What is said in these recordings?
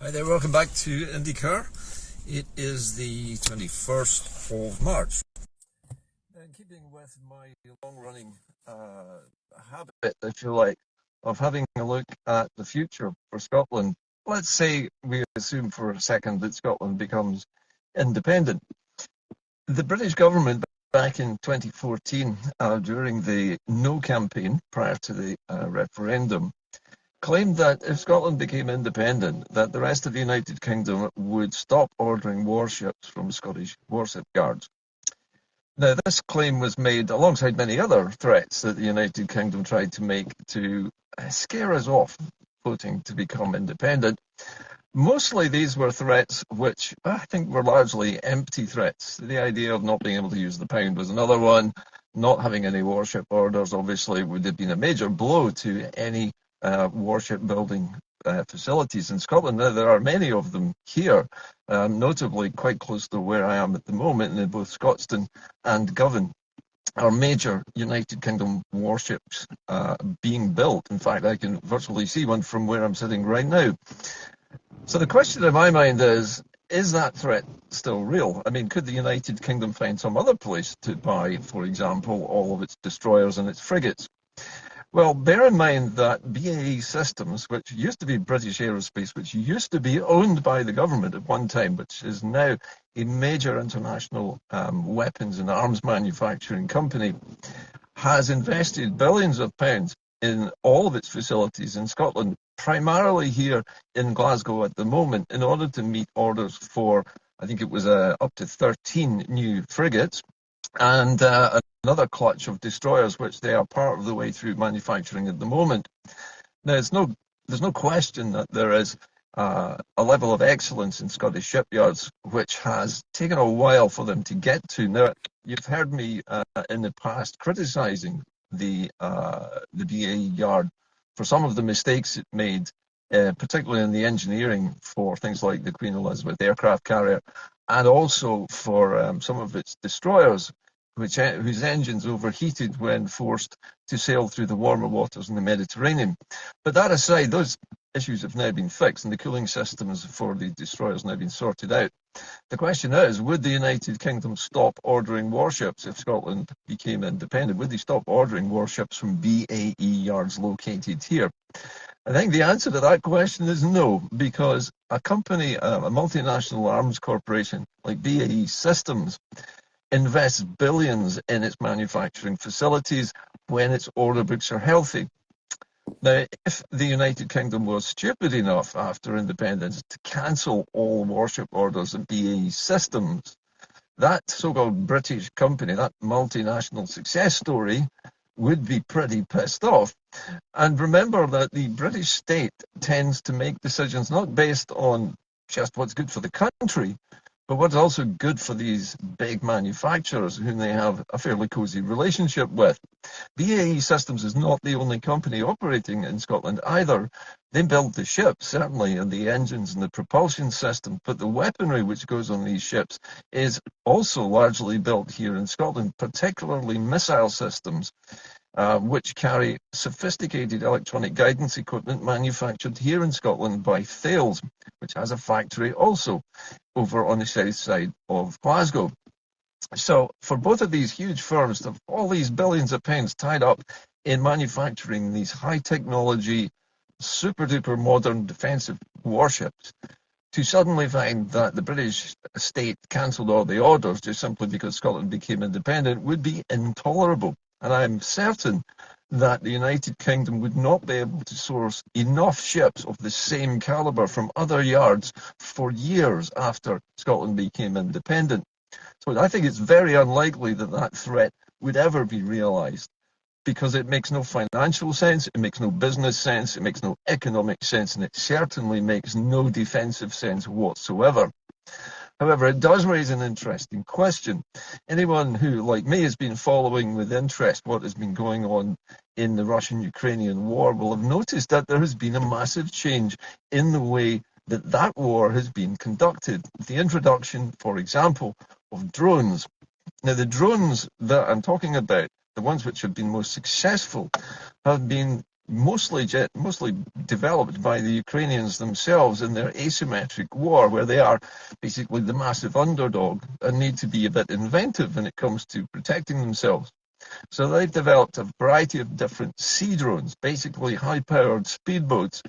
Hi there, welcome back to IndeCar. It is the 21st of March. In keeping with my long-running habit, if you like, of having a look at the future for Scotland, let's say we assume for a second that Scotland becomes independent. The British government back in 2014, during the No campaign prior to the referendum, claimed that if Scotland became independent, that the rest of the United Kingdom would stop ordering warships from Scottish warship yards. Now, this claim was made alongside many other threats that the United Kingdom tried to make to scare us off voting to become independent. Mostly these were threats which I think were largely empty threats. The idea of not being able to use the pound was another one. Not having any warship orders obviously would have been a major blow to any warship building facilities in Scotland. Now, there are many of them here, notably quite close to where I am at the moment, in both Scotstoun and Govan are major United Kingdom warships being built. In fact, I can virtually see one from where I'm sitting right now. So the question in my mind is that threat still real? I mean, could the United Kingdom find some other place to buy, for example, all of its destroyers and its frigates? Well, bear in mind that BAE Systems, which used to be British Aerospace, which used to be owned by the government at one time, which is now a major international weapons and arms manufacturing company, has invested billions of pounds in all of its facilities in Scotland, primarily here in Glasgow at the moment, in order to meet orders for, I think it was up to 13 new frigates, and another clutch of destroyers, which they are part of the way through manufacturing at the moment. Now, there's no question that there is a level of excellence in Scottish shipyards, which has taken a while for them to get to. Now, you've heard me in the past criticising the BAE yard for some of the mistakes it made, particularly in the engineering for things like the Queen Elizabeth aircraft carrier, and also for some of its destroyers, whose engines overheated when forced to sail through the warmer waters in the Mediterranean. But that aside, those issues have now been fixed, and the cooling systems for the destroyers have now been sorted out. The question is, would the United Kingdom stop ordering warships if Scotland became independent? Would they stop ordering warships from BAE yards located here? I think the answer to that question is no, because a company, a multinational arms corporation like BAE Systems, invests billions in its manufacturing facilities when its order books are healthy. Now, if the United Kingdom was stupid enough after independence to cancel all warship orders at BAE Systems, that so-called British company, that multinational success story, would be pretty pissed off. And remember that the British state tends to make decisions not based on just what's good for the country, but what's also good for these big manufacturers whom they have a fairly cosy relationship with. BAE Systems is not the only company operating in Scotland either. They build the ships, certainly, and the engines and the propulsion system, but the weaponry which goes on these ships is also largely built here in Scotland, particularly missile systems, which carry sophisticated electronic guidance equipment manufactured here in Scotland by Thales, which has a factory also over on the south side of Glasgow. So for both of these huge firms to have all these billions of pounds tied up in manufacturing these high technology, super duper modern defensive warships, to suddenly find that the British state cancelled all the orders just simply because Scotland became independent would be intolerable. And I'm certain that the United Kingdom would not be able to source enough ships of the same calibre from other yards for years after Scotland became independent. So I think it's very unlikely that that threat would ever be realised, because it makes no financial sense, it makes no business sense, it makes no economic sense, and it certainly makes no defensive sense whatsoever. However, it does raise an interesting question. Anyone who, like me, has been following with interest what has been going on in the Russian-Ukrainian war will have noticed that there has been a massive change in the way that that war has been conducted. The introduction, for example, of drones. Now, the drones that I'm talking about, the ones which have been most successful, have been mostly developed by the Ukrainians themselves in their asymmetric war, where they are basically the massive underdog and need to be a bit inventive when it comes to protecting themselves. So they've developed a variety of different sea drones, basically high-powered speedboats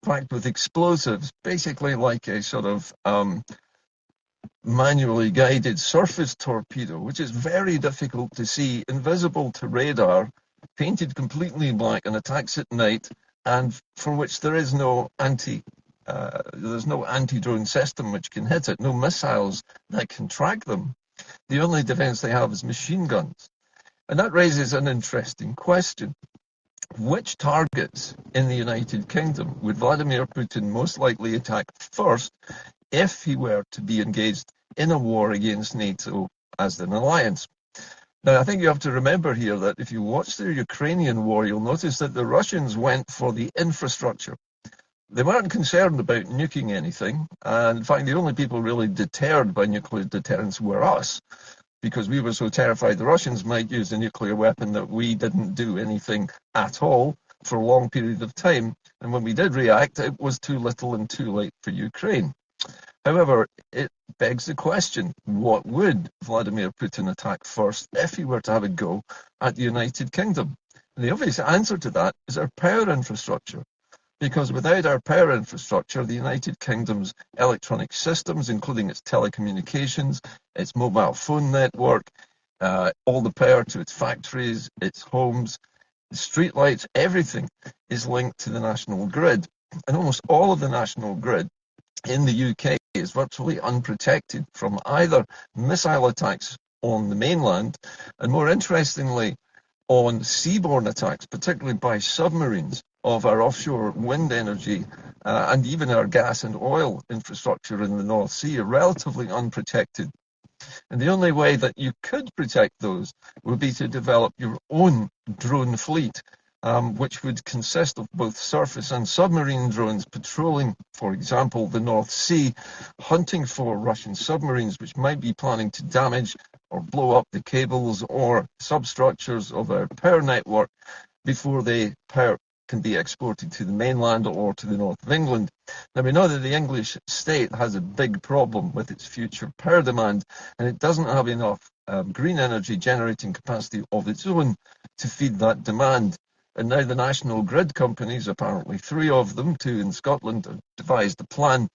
packed with explosives, basically like a sort of manually guided surface torpedo, which is very difficult to see, invisible to radar, painted completely black and attacks at night, and for which there is no anti-drone system which can hit it, no missiles that can track them. The only defense they have is machine guns. And that raises an interesting question. Which targets in the United Kingdom would Vladimir Putin most likely attack first if he were to be engaged in a war against NATO as an alliance? Now, I think you have to remember here that if you watch the Ukrainian war, you'll notice that the Russians went for the infrastructure. They weren't concerned about nuking anything, and in fact, the only people really deterred by nuclear deterrence were us, because we were so terrified the Russians might use a nuclear weapon that we didn't do anything at all for a long period of time. And when we did react, it was too little and too late for Ukraine. However, it begs the question, what would Vladimir Putin attack first if he were to have a go at the United Kingdom? And the obvious answer to that is our power infrastructure. Because without our power infrastructure, the United Kingdom's electronic systems, including its telecommunications, its mobile phone network, all the power to its factories, its homes, streetlights, everything is linked to the national grid. And almost all of the national grid in the UK is virtually unprotected from either missile attacks on the mainland, and more interestingly, on seaborne attacks, particularly by submarines, of our offshore wind energy and even our gas and oil infrastructure in the North Sea are relatively unprotected. And the only way that you could protect those would be to develop your own drone fleet, which would consist of both surface and submarine drones patrolling, for example, the North Sea, hunting for Russian submarines which might be planning to damage or blow up the cables or substructures of our power network before the power can be exported to the mainland or to the north of England. Now, we know that the English state has a big problem with its future power demand, and it doesn't have enough green energy generating capacity of its own to feed that demand. And now the national grid companies, apparently 3 of them, 2 in Scotland, have devised a plan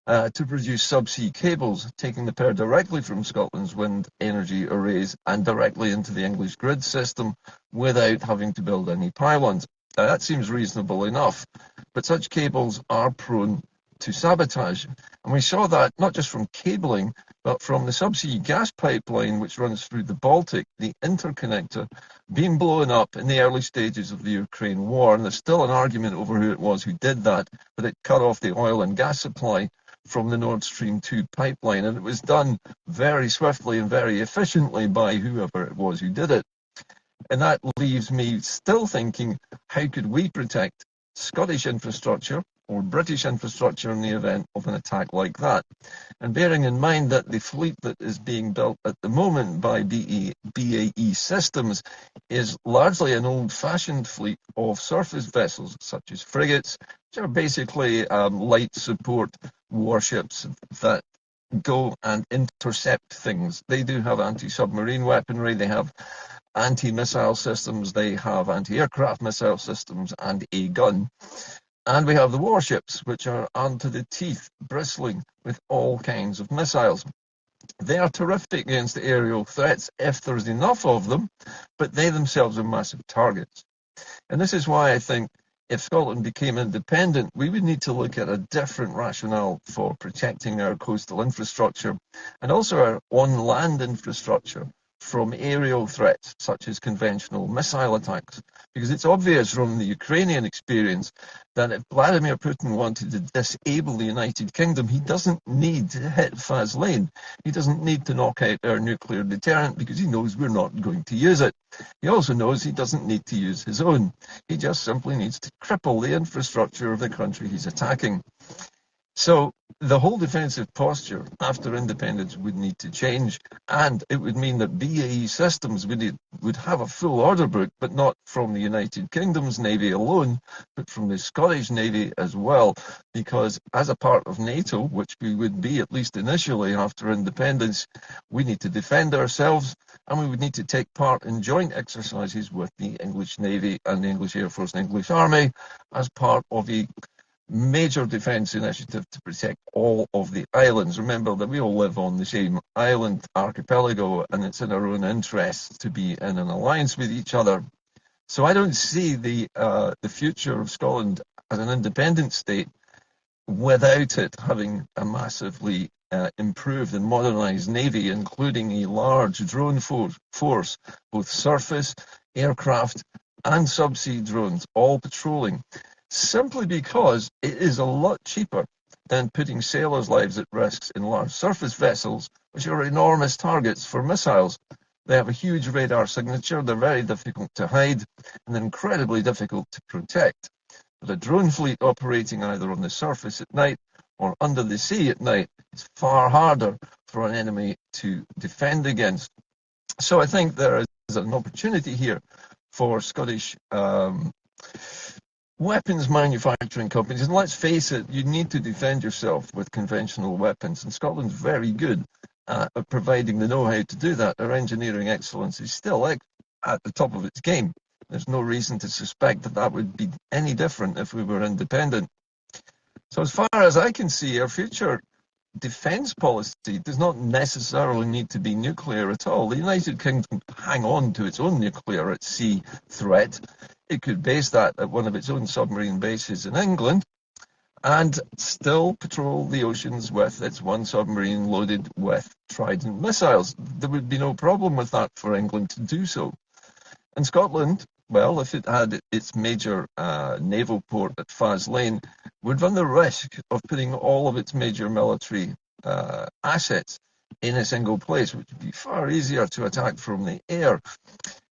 to produce subsea cables, taking the power directly from Scotland's wind energy arrays and directly into the English grid system without having to build any pylons. Now, that seems reasonable enough, but such cables are prone to sabotage. And we saw that not just from cabling, but from the subsea gas pipeline which runs through the Baltic, the interconnector, being blown up in the early stages of the Ukraine war. And there's still an argument over who it was who did that, but it cut off the oil and gas supply from the Nord Stream 2 pipeline. And it was done very swiftly and very efficiently by whoever it was who did it. And that leaves me still thinking, how could we protect Scottish infrastructure or British infrastructure in the event of an attack like that? And bearing in mind that the fleet that is being built at the moment by BAE Systems is largely an old-fashioned fleet of surface vessels, such as frigates, which are basically light support warships that go and intercept things. They do have anti-submarine weaponry, they have anti-missile systems, they have anti-aircraft missile systems and a gun. And we have the warships, which are armed to the teeth, bristling with all kinds of missiles. They are terrific against aerial threats if there's enough of them, but they themselves are massive targets. And this is why I think if Scotland became independent, we would need to look at a different rationale for protecting our coastal infrastructure and also our on-land infrastructure from aerial threats such as conventional missile attacks. Because it's obvious from the Ukrainian experience that if Vladimir Putin wanted to disable the United Kingdom, he doesn't need to hit Faslane. He doesn't need to knock out our nuclear deterrent because he knows we're not going to use it. He also knows he doesn't need to use his own. He just simply needs to cripple the infrastructure of the country he's attacking. So the whole defensive posture after independence would need to change, and it would mean that BAE Systems would have a full order book, but not from the United Kingdom's Navy alone, but from the Scottish Navy as well, because as a part of NATO, which we would be at least initially after independence, we need to defend ourselves, and we would need to take part in joint exercises with the English Navy and the English Air Force and English Army as part of a major defence initiative to protect all of the islands. Remember that we all live on the same island archipelago, and it's in our own interest to be in an alliance with each other. So I don't see the future of Scotland as an independent state without it having a massively improved and modernised navy, including a large drone force, both surface, aircraft, and subsea drones, all patrolling, simply because it is a lot cheaper than putting sailors' lives at risk in large surface vessels, which are enormous targets for missiles. They have a huge radar signature, they're very difficult to hide, and they're incredibly difficult to protect. But a drone fleet operating either on the surface at night or under the sea at night is far harder for an enemy to defend against. So I think there is an opportunity here for Scottish weapons manufacturing companies. And let's face it, you need to defend yourself with conventional weapons. And Scotland's very good at providing the know-how to do that. Our engineering excellence is still at the top of its game. There's no reason to suspect that that would be any different if we were independent. So as far as I can see, our future defence policy does not necessarily need to be nuclear at all. The United Kingdom could hang on to its own nuclear at sea threat. It could base that at one of its own submarine bases in England and still patrol the oceans with its one submarine loaded with Trident missiles. There would be no problem with that for England to do so. And Scotland, well, if it had its major naval port at Faslane, would run the risk of putting all of its major military assets in a single place, which would be far easier to attack from the air.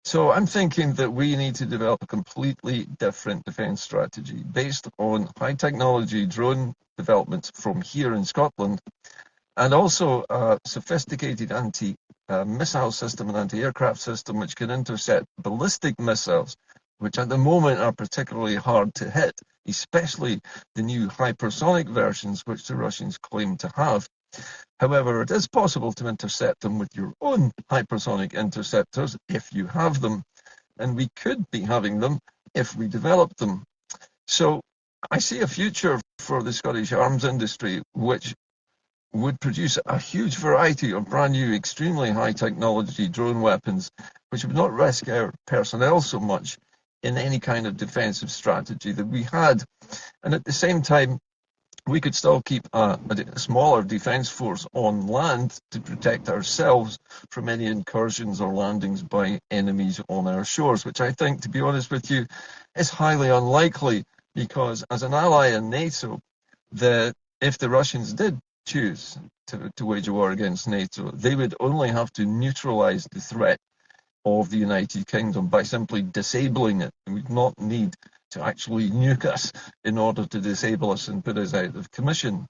So I'm thinking that we need to develop a completely different defence strategy based on high technology drone developments from here in Scotland, and also a sophisticated anti-missile system and anti-aircraft system which can intercept ballistic missiles, which at the moment are particularly hard to hit, especially the new hypersonic versions which the Russians claim to have. However, it is possible to intercept them with your own hypersonic interceptors if you have them, and we could be having them if we developed them. So I see a future for the Scottish arms industry which would produce a huge variety of brand new, extremely high technology drone weapons, which would not risk our personnel so much in any kind of defensive strategy that we had. And at the same time, we could still keep a smaller defence force on land to protect ourselves from any incursions or landings by enemies on our shores, which I think, to be honest with you, is highly unlikely, because as an ally in NATO, if the Russians did choose to wage a war against NATO, they would only have to neutralise the threat of the United Kingdom by simply disabling it. They would not need to actually nuke us in order to disable us and put us out of commission.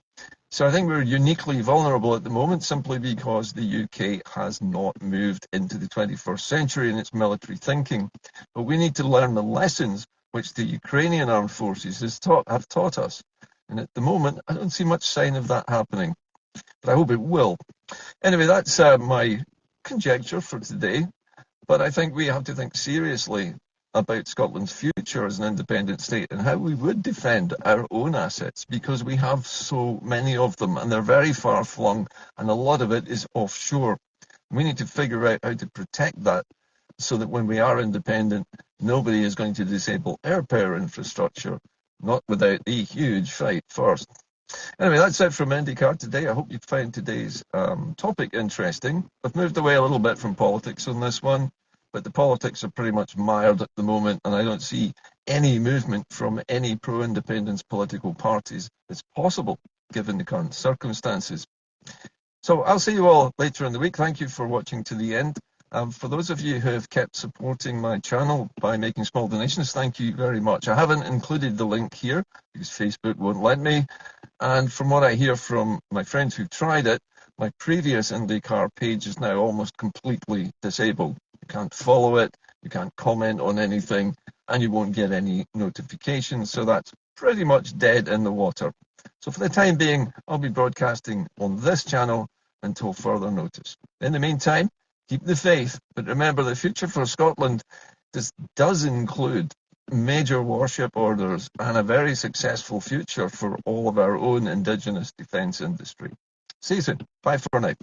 So I think we're uniquely vulnerable at the moment simply because the UK has not moved into the 21st century in its military thinking. But we need to learn the lessons which the Ukrainian armed forces have taught us. And at the moment, I don't see much sign of that happening. But I hope it will. Anyway, that's my conjecture for today. But I think we have to think seriously about Scotland's future as an independent state and how we would defend our own assets, because we have so many of them and they're very far flung and a lot of it is offshore. We need to figure out how to protect that so that when we are independent, nobody is going to disable air power infrastructure, not without a huge fight first. Anyway, that's it from IndeCar today. I hope you found today's topic interesting. I've moved away a little bit from politics on this one, but the politics are pretty much mired at the moment, and I don't see any movement from any pro-independence political parties that's possible given the current circumstances. So I'll see you all later in the week. Thank you for watching to the end, For those of you who have kept supporting my channel by making small donations, thank you very much. I haven't included the link here because Facebook won't let me. And from what I hear from my friends who've tried it, my previous IndeCar page is now almost completely disabled. You can't follow it, you can't comment on anything, and you won't get any notifications. So that's pretty much dead in the water. So for the time being, I'll be broadcasting on this channel until further notice. In the meantime, keep the faith, but remember the future for Scotland does include major warship orders and a very successful future for all of our own Indigenous defence industry. See you soon. Bye for now.